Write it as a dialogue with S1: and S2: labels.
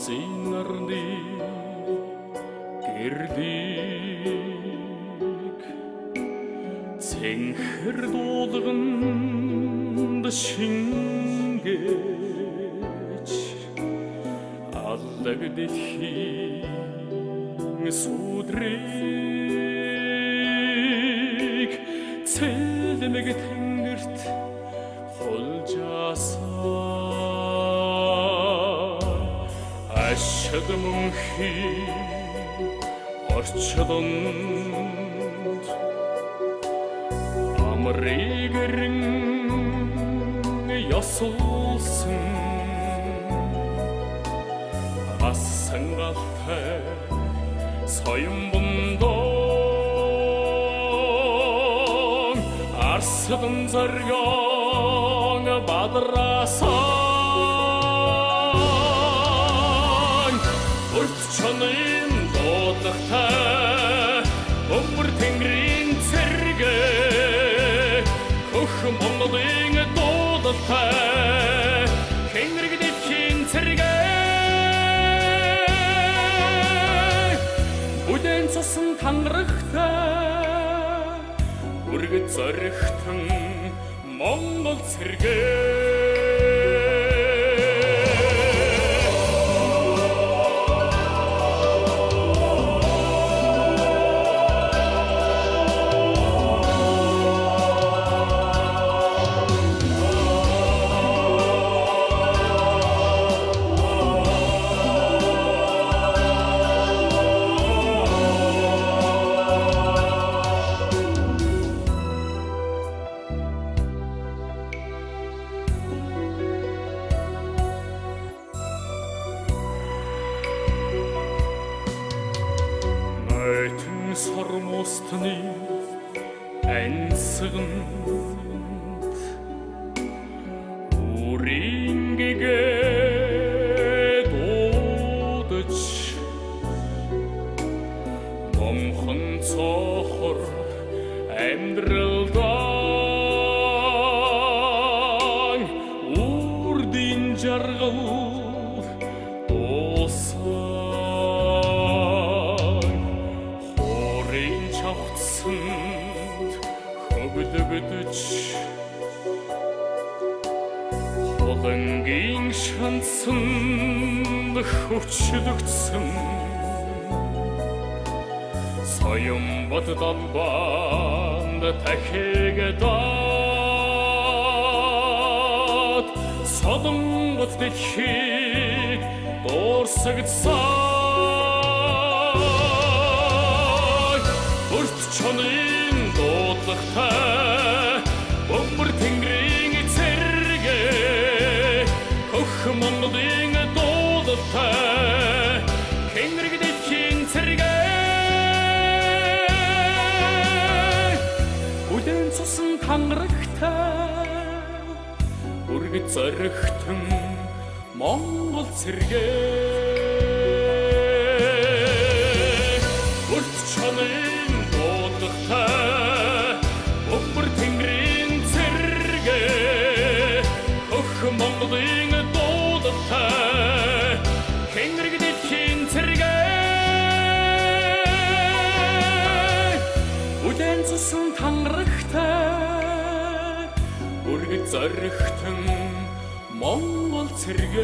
S1: зинарны гэрдийг цэнхэр дуулганд шингээж аллаг дэлхийн сүдрийг цэлмэг тэнгэрт ашиг мөнхийн орчлонд амригэрэн ёсолсон асан галтай соён бундон арсдан зоргон бадрасан урт чонын дуудахтай өмөр тэнгэрийн цэрэг хөх монголын дуудахтай хэнгэрэг дэлхийн цэрэг бүдэн цусан тангарахтай үргэд зоригтон монгол цэрэг сормостны ансганд үрингэгэ дуудаж момхон цохор амьдралдан үрдийн жаргал хөглөгдөж холонгийн шансанд хөвчлөгдсөн соён бод далбанд тахигдаад содонгот дэлхийг дуурсагдсан урт чонын дуудахтай өмөр тэнгэрийн цэрэг хөх монголын дуудахтай хэнгэрэг дэлхийн цэрэг бүдэн цусан тангарахтай үргэд зоригтон монгол цэрэг урт чонын дуудахтай өмөр тэнгэрийн цэрэг хөх монголын дуудахтай хэнгэрэг дэлхийн цэрэг бүдэн цусан тангарахтай үргэд зоригтон монгол цэрэг